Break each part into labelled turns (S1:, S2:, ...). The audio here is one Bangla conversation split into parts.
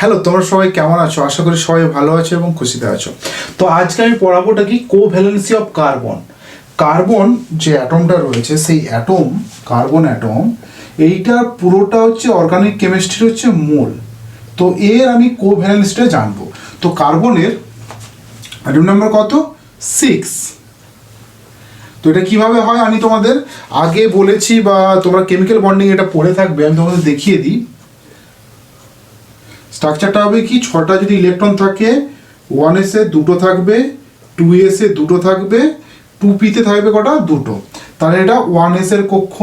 S1: হ্যালো, তোমরা সবাই কেমন আছো? আশা করি সবাই ভালো আছো এবং খুশিতে আছো। তো আজকে আমি পড়াবোটা কি কোভ্যালেন্সি অফ কার্বন। কার্বন যে অ্যাটমটা রয়েছে সেই অ্যাটম, কার্বন অ্যাটম, এইটা পুরোটা হচ্ছে অর্গানিক কেমিস্ট্রি হচ্ছে মূল। তো এর আমি কোভ্যালেন্সিটা জানবো। তো কার্বনের অ্যাটম নাম্বার কত? 6। তো এটা কিভাবে হয় আমি তোমাদের আগে বলেছি, বা তোমরা কেমিক্যাল বন্ডিং এটা পড়ে থাকবে, আমি তোমাদের দেখিয়ে দিই। স্ট্রাকচারটা হবে কি, 6টা যদি ইলেকট্রন থাকে 1s এ 2টো থাকবে, 2s এ 2টো থাকবে, 2p তে থাকবে কটা? 2টো। তাহলে এটা 1s এর কক্ষ,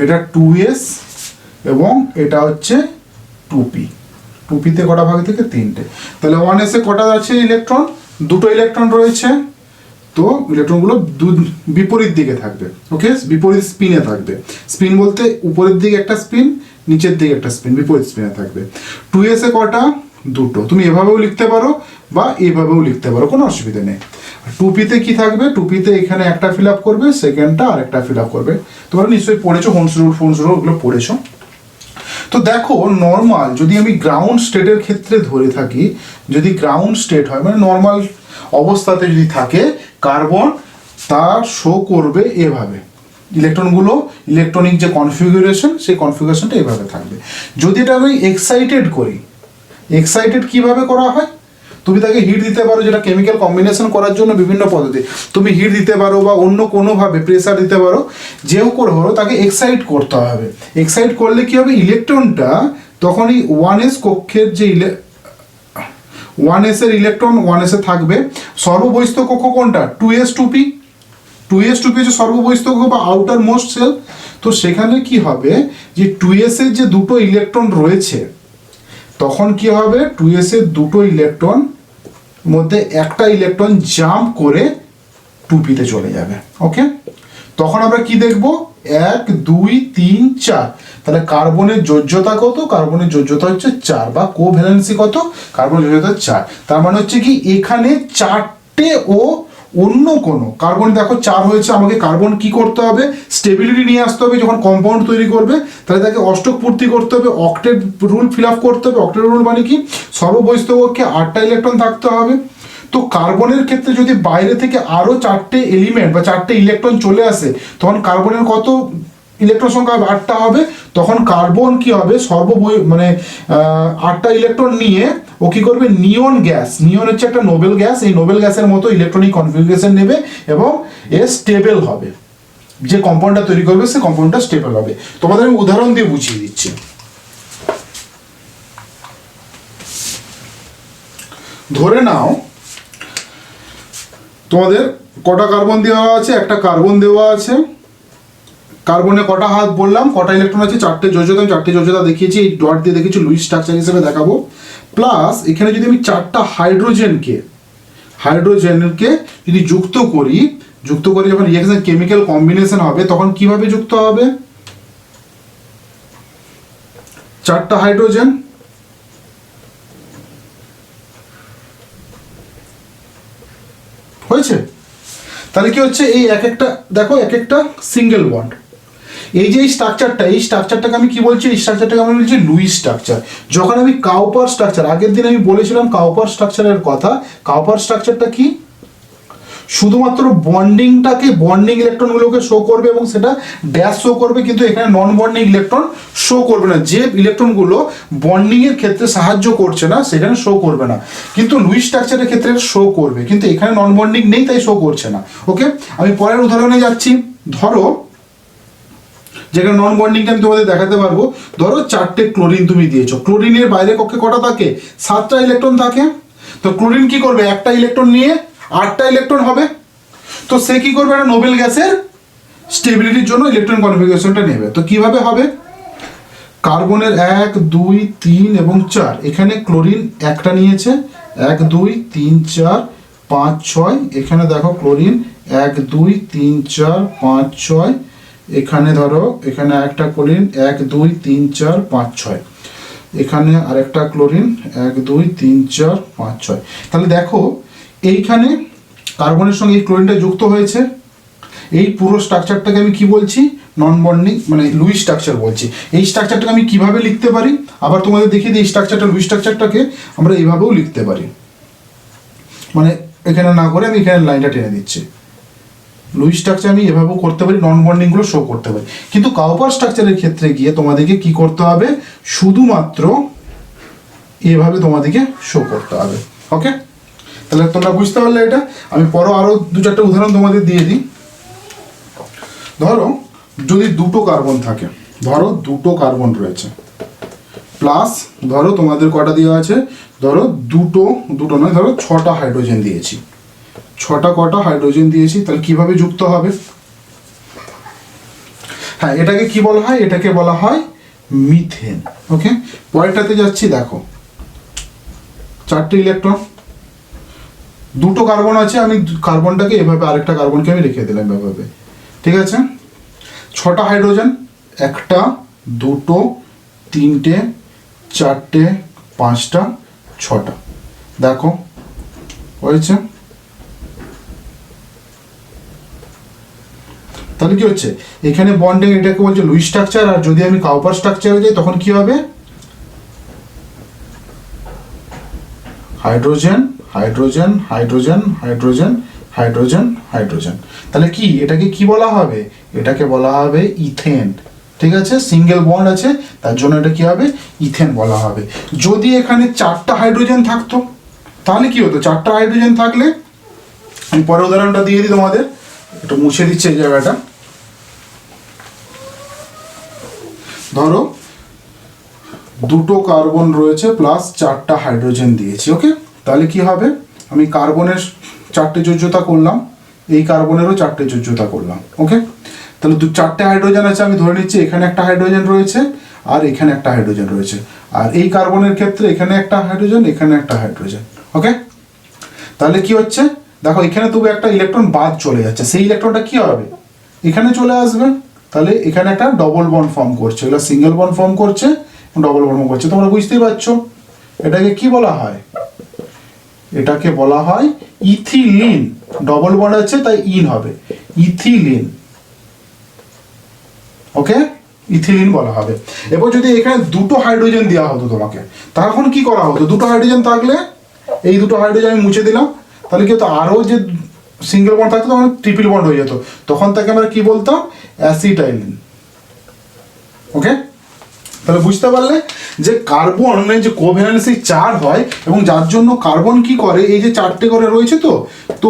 S1: এটা 2s এবং এটা হচ্ছে 2p। 2p তে কটা ভাগ থেকে? 3টে। তাহলে 1s এ কটা আছে ইলেকট্রন? 2টো ইলেকট্রন রয়েছে। তো ইলেকট্রনগুলো বিপরীত দিকে থাকবে, ওকে, বিপরীত স্পিনে থাকবে। স্পিন বলতে উপরের দিকে একটা স্পিন, নিচের দিকে একটা স্পিন, বিপরীত স্পিনে থাকবে। 2s এ কটা? 2টো। তুমি এভাবেও লিখতে পারো বা এভাবেও লিখতে পারো, কোনো অসুবিধা নেই। 2p তে কি থাকবে? 2p তে এখানে একটা ফিল আপ করবে, সেকেন্ডটা আর একটা ফিল আপ করবে। তোমরা নিশ্চয়ই পড়েছো, হোমস রুল ওগুলো পড়েছো। তো দেখো, নর্মাল যদি আমি গ্রাউন্ড স্টেটের ক্ষেত্রে ধরে থাকি, যদি গ্রাউন্ড স্টেট হয় মানে নর্মাল অবস্থাতে যদি থাকে কার্বন, তার শো করবে এভাবে। ইলেকট্রনগুলো, ইলেকট্রনিক যে কনফিগারেশন, সেই কনফিগারেশনটা এভাবে থাকবে। যদি এটা আমি এক্সাইটেড করি, এক্সাইটেড কিভাবে করা হয়? তুমি তাকে হিট দিতে পারো, যেটা কেমিক্যাল কম্বিনেশন করার জন্য বিভিন্ন পদ্ধতি। তুমি হিট দিতে পারো বা অন্য কোনোভাবে প্রেসার দিতে পারো, যেও করে হলো তাকে এক্সাইট করতে হবে। এক্সাইট করলে কি হবে? ইলেকট্রনটা তখনই 1s কক্ষের যে 1s এর ইলেকট্রন 1s এ থাকবে। সর্ববহিস্থ কক্ষ কোনটা? 2s 2p। 2s 2p হচ্ছে সর্ববহিস্থ কক্ষ বা আউটার মোস্ট সেল। তো সেখানে কি হবে যে 2s এর যে দুটো ইলেকট্রন রয়েছে, তখন কি হবে? 2s এর দুটো ইলেকট্রন মধ্যে একটা ইলেকট্রন জাম্প করে 2p তে চলে যাবে, ওকে। তখন আমরা কি দেখব? 1 2 3 4। তাহলে কার্বনের যোজ্যতা কত? কার্বনের যোজ্যতা হচ্ছে 4, বা কোভ্যালেন্সি কত? কার্বনের যোজ্যতা 4। তার মানে হচ্ছে কি, এখানে 4টে ও অন্য কোনো কার্বন, দেখো 4 হয়েছে, আমাকে কার্বন কি করতে হবে? স্টেবিলিটি নিয়ে আসতে হবে। যখন কম্পাউন্ড তৈরি করবে তাহলে তাকে অষ্টক পূর্তি করতে হবে, অক্টেট রুল ফিল আপ করতে হবে। অক্টেট রুল মানে কি? সর্ববহিস্থ কক্ষে 8টা ইলেকট্রন থাকতে হবে। তো কার্বনের ক্ষেত্রে যদি বাইরে থেকে আরো 4টে এলিমেন্ট বা 4টে ইলেকট্রন চলে আসে, তখন কার্বনের কত ইলেকট্রন সংখ্যা? 8টা হবে। তখন কার্বন কি হবে? মানে 8টা ইলেকট্রন নিয়ে ও কি করবে? নিয়ন গ্যাস, নিয়ন হচ্ছে একটা নোবেল গ্যাস, এই নোবেল গ্যাসের মতো ইলেকট্রনিক কনফিগারেশন নেবে এবং এ স্টেবল হবে। যে কম্পাউন্ডটা তৈরি করবে সে কম্পাউন্ডটা স্টেবল হবে। তোমাদের আমি উদাহরণ দিয়ে বুঝিয়ে দিচ্ছি। ধরে নাও তোমাদের কটা কার্বন দেওয়া আছে? একটা কার্বন দেওয়া আছে। কার্বনে কটা হাত বললাম, কটা ইলেকট্রন আছে? 4টে যোজ্যতা। 4টে যোজ্যতা দেখিয়েছি, এই ডট দিয়ে দেখিয়েছি, লুইস স্ট্রাকচার হিসেবে দেখাবো। প্লাস এখানে যদি আমি 4টা হাইড্রোজেনকে যদি যুক্ত করি যখন রিঅ্যাকশন কেমিক্যাল কম্বিনেশন হবে, তখন কিভাবে যুক্ত হবে? 4টা হাইড্রোজেন, হয়েছে। তাহলে কি হচ্ছে? এই এক একটা দেখো, এক একটা সিঙ্গেল বন্ড। এই যে এই স্ট্রাকচারটাকে আমি কি বলছি? এই স্ট্রাকচারটাকে আমি বলছি লুইস স্ট্রাকচার। যখন আমি কাউপার স্ট্রাকচার, আগের দিন আমি বলেছিলাম কাউপার স্ট্রাকচারের কথা। কাউপার স্ট্রাকচারটা কি? শুধুমাত্র বন্ডিংটাকে, বন্ডিং ইলেকট্রনগুলোকে শো করবে এবং সেটা ড্যাশ শো করবে, কিন্তু এখানে নন বন্ডিং ইলেকট্রন শো করবে না। যে ইলেকট্রনগুলো বন্ডিং এর ক্ষেত্রে সাহায্য করছে না সেখানে শো করবে না, কিন্তু লুইস স্ট্রাকচারের ক্ষেত্রে শো করবে, কিন্তু এখানে নন বন্ডিং নেই তাই শো করছে না, ওকে। আমি পরের উদাহরণে যাচ্ছি। ধরো যেখানে নন বন্ডিংটা আমি তোমাদের দেখাতে পারবো। ধরো 4টে ক্লোরিন তুমি দিয়েছো। ক্লোরিনের বাইরে কক্ষে কটা থাকে? 7টা ইলেকট্রন থাকে। তো ক্লোরিন কি করবে? একটা ইলেকট্রন নিয়ে 8টা ইলেকট্রন হবে। তো সে কি করবে? একটা নোবেল গ্যাসের স্টেবিলিটির জন্য ইলেকট্রন কনফিগারেশনটা নেবে। তো কিভাবে হবে? কার্বনের 1 2 3 এবং 4, এখানে ক্লোরিন একটা নিয়েছে, 1 2 3 4 5 6। এখানে দেখো ক্লোরিন 1 2 3 4 5 6। এখানে ধরো, এখানে একটা ক্লোরিন 1 2 3 4 5 6। এখানে আরেকটা ক্লোরিন 1 2 3 4 5 6। তাহলে দেখো এইখানে কার্বনের সঙ্গে এই ক্লোরিনটা যুক্ত হয়েছে, এই পুরো স্ট্রাকচারটাকে আমি কি বলছি, নন বন্ডিং মানে লুইস স্ট্রাকচার বলছি। এই স্ট্রাকচারটাকে আমি কিভাবে লিখতে পারি, আবার তোমাদের দেখিয়ে দিই, এই স্ট্রাকচারটা লুইস স্ট্রাকচারটাকে আমরা এইভাবেও লিখতে পারি, মানে এখানে না করে আমি এখানে লাইনটা টেনে দিচ্ছি। লুইস স্ট্রাকচার আমি এভাবেও করতে পারি, নন বন্ডিংগুলো শো করতে পারি, কিন্তু কাউপার স্ট্রাকচারের ক্ষেত্রে গিয়ে তোমাদেরকে কি করতে হবে, শুধুমাত্র এভাবে তোমাদেরকে শো করতে হবে। ওকে, তাহলে তোমরা বুঝতে পারলে এটা। আমি পরও আরও 2-4টা উদাহরণ তোমাদের দিয়ে দিই। ধরো যদি দুটো কার্বন থাকে, ধরো দুটো কার্বন রয়েছে, প্লাস ধরো তোমাদের কটা দেওয়া আছে, ধরো দুটো নয়, ধরো 6টা হাইড্রোজেন দিয়েছি, 6টা কটা হাইড্রোজেন দিয়েছি, তাহলে কিভাবে যুক্ত হবে? হ্যাঁ, এটাকে কি বলা হয়, এটাকে বলা হয় মিথেন। ওকে, পরেরটাতে যাচ্ছি, দেখো 4টে ইলেকট্রন, দুটো কার্বন আছে, আমি কার্বনটাকে এভাবে আরেকটা কার্বনকে আমি রেখে দিলাম এভাবে, ঠিক আছে। 6টা হাইড্রোজেন, 1টা 2টো 3টে 4টে 5টা 6টা, দেখো হয়েছে। তাহলে কি হচ্ছে, এখানে বন্ডিং, এটাকে বলছে লুইস স্ট্রাকচার। আর যদি আমি কাউপার স্ট্রাকচারে যাই তখন কি হবে, hydrogen hydrogen hydrogen hydrogen hydrogen hydrogen. তাহলে কি এটাকে কি বলা হবে, এটাকে বলা হবে ইথেন। ঠিক আছে, সিঙ্গেল বন্ড আছে তার জন্য এটা কি হবে, ইথেন বলা হবে। যদি এখানে 4টা হাইড্রোজেন থাকতো তাহলে কি হতো, 4টা হাইড্রোজেন থাকলে, আমি পরের উদাহরণটা দিয়ে দিই তোমাদের, একটু মুছে দিচ্ছে এই জায়গাটা। ধরো দুটো কার্বন রয়েছে প্লাস 4টা হাইড্রোজেন দিয়েছি। ওকে, তাহলে কি হবে, আমি কার্বনের 4টে যোজ্যতা করলাম, এই কার্বনেরও 4টে যোজ্যতা করলাম। ওকে, তাহলে 4টে হাইড্রোজেন আছে, আমি ধরে নিচ্ছি এখানে একটা হাইড্রোজেন রয়েছে আর এখানে একটা হাইড্রোজেন রয়েছে, আর এই কার্বনের ক্ষেত্রে এখানে একটা হাইড্রোজেন, এখানে একটা হাইড্রোজেন। ওকে, তাহলে কি হচ্ছে, দেখো এখানে তবু একটা ইলেকট্রন বাদ চলে যাচ্ছে, সেই ইলেকট্রনটা কি হবে, এখানে চলে আসবে। তাহলে এখানে একটা ডবল বন্ড ফর্ম করছে, এগুলো সিঙ্গেল বন্ড ফর্ম করছে, ডবল বন্ড ফর্ম করছে, তোমরা বুঝতেই পারছো। এটাকে কি বলা হয়, এটাকে বলা হয় ইথিলিন। ডবল বন্ড আছে তাই ইন হবে, ইথিলিন। ওকে, ইথিলিন বলা হবে। এবার যদি এখানে দুটো হাইড্রোজেন দেওয়া হতো তোমাকে, তখন কি করা হতো, দুটো হাইড্রোজেন থাকলে এই দুটো হাইড্রোজেন আমি মুছে দিলাম, তাহলে কি হতো, আরও যে সিঙ্গেল বন্ড থাকতো তখন ট্রিপল বন্ড হয়ে যেত, তখন তাকে আমরা কি বলতাম, অ্যাসিটাইলিন। ওকে, তাহলে বুঝতে পারলে যে কার্বনের যে কোভ্যালেন্সি 4 হয়, এবং যার জন্য কার্বন কি করে, এই যে 4টে করে রয়েছে, তো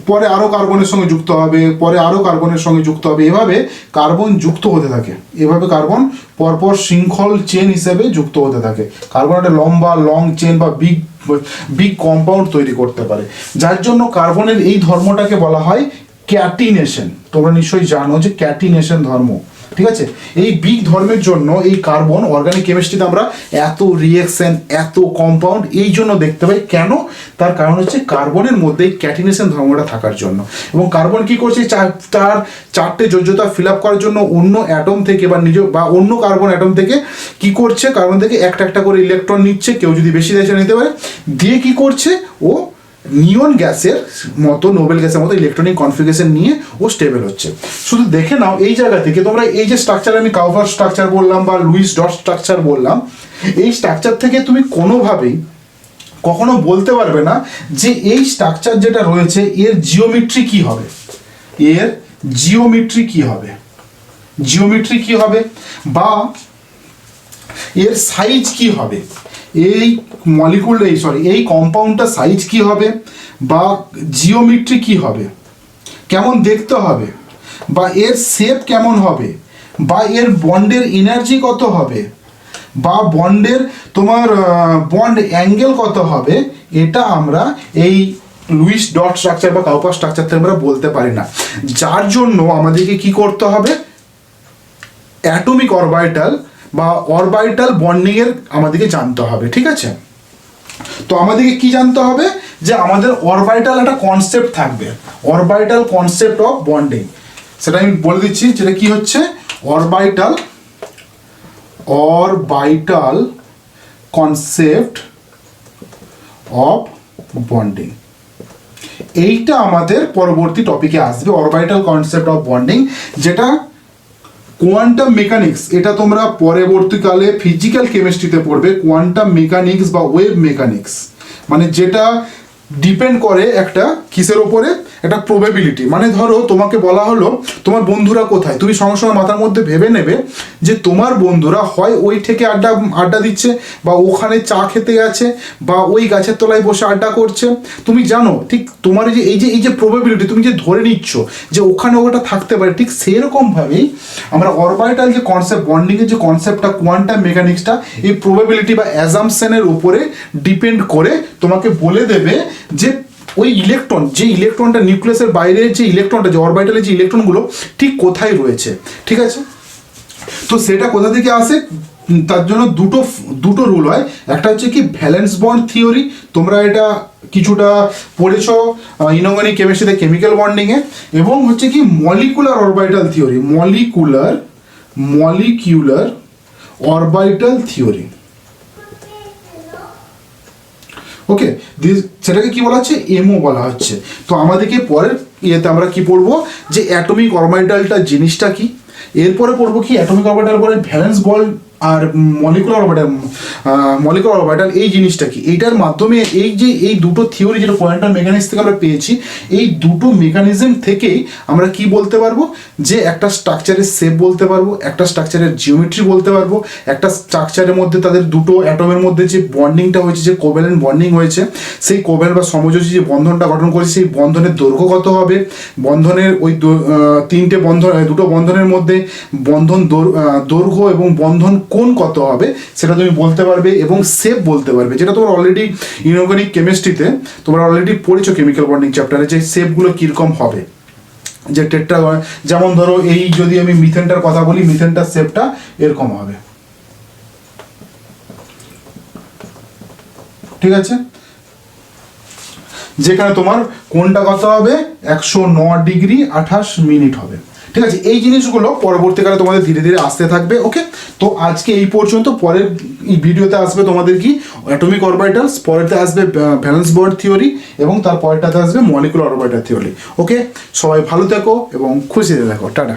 S1: পরে আরো কার্বনের সঙ্গে যুক্ত হবে, পরে আরো কার্বনের সঙ্গে যুক্ত হবে, এভাবে কার্বন যুক্ত হতে থাকে, এভাবে কার্বন পরপর শৃঙ্খল চেন হিসেবে যুক্ত হতে থাকে। কার্বন একটা লম্বা লং চেন বা বিগ কম্পাউন্ড তৈরি করতে পারে, যার জন্য কার্বনের এই ধর্মটাকে বলা হয় ক্যাটিনেশন। তোমরা নিশ্চয়ই জানো যে ক্যাটিনেশন ধর্ম, ঠিক আছে। এই বিগ ধর্মের জন্য এই কার্বন অর্গানিক কেমিস্ট্রিতে আমরা এত রিঅ্যাকশন, এত কম্পাউন্ড এই জন্য দেখতে পাই। কেন, তার কারণ হচ্ছে কার্বনের মধ্যে এই ক্যাটিনেশন ধর্মটা থাকার জন্য। এবং কার্বন কি করছে, তার 4টে যোজ্যতা ফিল আপ করার জন্য অন্য অ্যাটম থেকে বা অন্য কার্বন অ্যাটম থেকে কি করছে, কার্বন থেকে একটা একটা করে ইলেকট্রন নিচ্ছে, কেউ যদি বেশি দেয় নিতে পারে, দিয়ে কি করছে, ও নিয়ন গ্যাসের মতো, নোবেল গ্যাসের মতো ইলেকট্রনিক কনফিগারেশন নিয়ে ও স্টেবল হচ্ছে। শুধু দেখে নাও এই জায়গা থেকে তোমরা, এই যে স্ট্রাকচার আমি কাউপার স্ট্রাকচার বললাম বা লুইস ডট স্ট্রাকচার বললাম, এই স্ট্রাকচার থেকে তুমি কোনোভাবেই কখনো বলতে পারবে না যে এই স্ট্রাকচার যেটা রয়েছে এর জিওমেট্রি কি হবে, এর জিওমেট্রি কি হবে, জিওমেট্রি কি হবে, বা এর সাইজ কি হবে, এই মলিকুল এই কম্পাউন্ডটা সাইজ কি হবে, বা জিওমেট্রি কি হবে, কেমন দেখতে হবে, বা এর শেপ কেমন হবে, বা এর বন্ডের এনার্জি কত হবে, বা বন্ডের তোমার বন্ড অ্যাঙ্গেল কত হবে, এটা আমরা এই লুইস ডট স্ট্রাকচার বা কাউপার স্ট্রাকচার থেকে আমরা বলতে পারি না। যার জন্য আমাদেরকে কি করতে হবে, অ্যাটমিক অরবিটাল বা অরবিটাল বন্ডিং এর আমাদেরকে জানতে হবে। ঠিক আছে, তো আমাদেরকে কি জানতে হবে, যে আমাদের অরবিটাল একটা কনসেপ্ট থাকবে, অরবিটাল কনসেপ্ট অফ বন্ডিং, সেটা আমি বলে দিচ্ছি, যেটা কি হচ্ছে অরবিটাল কনসেপ্ট অফ বন্ডিং। এইটা আমাদের পরবর্তী টপিকে আসবে, অরবিটাল কনসেপ্ট অফ বন্ডিং, যেটা কোয়ান্টাম মেকানিক্স। এটা তোমরা পরবর্তীকালে ফিজিক্যাল কেমিস্ট্রিতে পড়বে, কোয়ান্টাম মেকানিক্স বা ওয়েভ মেকানিক্স, মানে যেটা ডিপেন্ড করে একটা কিসের ওপরে, একটা প্রবাবিলিটি। মানে ধরো তোমাকে বলা হলো তোমার বন্ধুরা কোথায়, তুমি সঙ্গে সঙ্গে মাথার মধ্যে ভেবে নেবে যে তোমার বন্ধুরা হয় ওই থেকে আড্ডা দিচ্ছে, বা ওখানে চা খেতে গেছে, বা ওই গাছের তলায় বসে আড্ডা করছে। তুমি জানো ঠিক তোমার এই যে প্রবাবিলিটি তুমি যে ধরে নিচ্ছ যে ওখানে ওটা থাকতে পারে, ঠিক সেরকমভাবেই আমরা অরবিটাল যে কনসেপ্ট, বন্ডিংয়ের যে কনসেপ্টটা, কোয়ান্টাম মেকানিক্সটা এই প্রবাবিলিটি বা অ্যাজাম্পশনের উপরে ডিপেন্ড করে তোমাকে বলে দেবে যে ওই ইলেকট্রন, যে ইলেকট্রনটা নিউক্লিয়াসের বাইরে, যে ইলেকট্রনটা, যে অরবিটালের যে ইলেকট্রনগুলো ঠিক কোথায় রয়েছে, ঠিক আছে। তো সেটা কোথা থেকে আসে, তার জন্য দুটো রুল হয়। একটা হচ্ছে কি ভ্যালেন্স বন্ড থিওরি, তোমরা এটা কিছুটা পড়েছো ইনঅর্গানিক কেমিস্ট্রিতে, কেমিক্যাল বন্ডিংয়ে। এবং হচ্ছে কি molecular orbital theory, molecular orbital theory. Okay, সেটাকে কি বলা হচ্ছে, এমও বলা হচ্ছে। তো আমাদেরকে পরের ইয়েতে আমরা কি পড়বো, যে অ্যাটমিক অরবিটালটা জিনিসটা কি, এরপরে পড়বো কি অ্যাটমিক অরবিটাল পরে ভ্যালেন্স বন্ড আর মলিকুলার অরবিটাল এই জিনিসটা কি। এইটার মাধ্যমে এই দুটো থিওরি যেটা কোয়ান্টাম মেকানিক্স থেকে আমরা পেয়েছি, এই দুটো মেকানিজম থেকেই আমরা কি বলতে পারবো, যে একটা স্ট্রাকচারের শেপ বলতে পারবো, একটা স্ট্রাকচারের জিওমেট্রি বলতে পারবো, একটা স্ট্রাকচারের মধ্যে তাদের দুটো অ্যাটমের মধ্যে যে বন্ডিংটা হয়েছে, যে কোভ্যালেন্ট বন্ডিং হয়েছে, সেই কোভ্যালেন্ট বা সমযোজী যে বন্ধনটা গঠন করেছে, সেই বন্ধনের দৈর্ঘ্য কত হবে, বন্ধনের ওই দুটো বন্ধনের মধ্যে বন্ধন দৈর্ঘ্য এবং বন্ধন কোণ কত হবে সেটা তুমি বলতে পারবে, এবং শেপ বলতে পারবে, যেটা তোমরা অলরেডি ইনঅর্গানিক কেমিস্ট্রিতে তোমরা অলরেডি পড়েছো কেমিক্যাল বন্ডিং চ্যাপ্টারে, যে শেপগুলো কীরকম হবে। যে টেট্রা, যেমন ধরো এই যদি আমি মিথেনটার কথা বলি, মিথেনটার শেপটা এরকম হবে, ঠিক আছে। যেখানে তোমার কোনটা কত হবে, 109°28' হবে, ঠিক আছে। এই জিনিসগুলো পরবর্তীকালে তোমাদের ধীরে ধীরে আসতে থাকবে। ওকে, তো আজকে এই পর্যন্ত। পরের ভিডিওতে আসবে তোমাদের কি অ্যাটমিক অরবিটালস, পরেরতে আসবে ভ্যালেন্স বন্ড থিওরি, এবং তার পরেরটাতে আসবে মলিকুলার অরবিটাল থিওরি। ওকে, সবাই ভালো থেকো এবং খুশিতে থাকো, টাটা।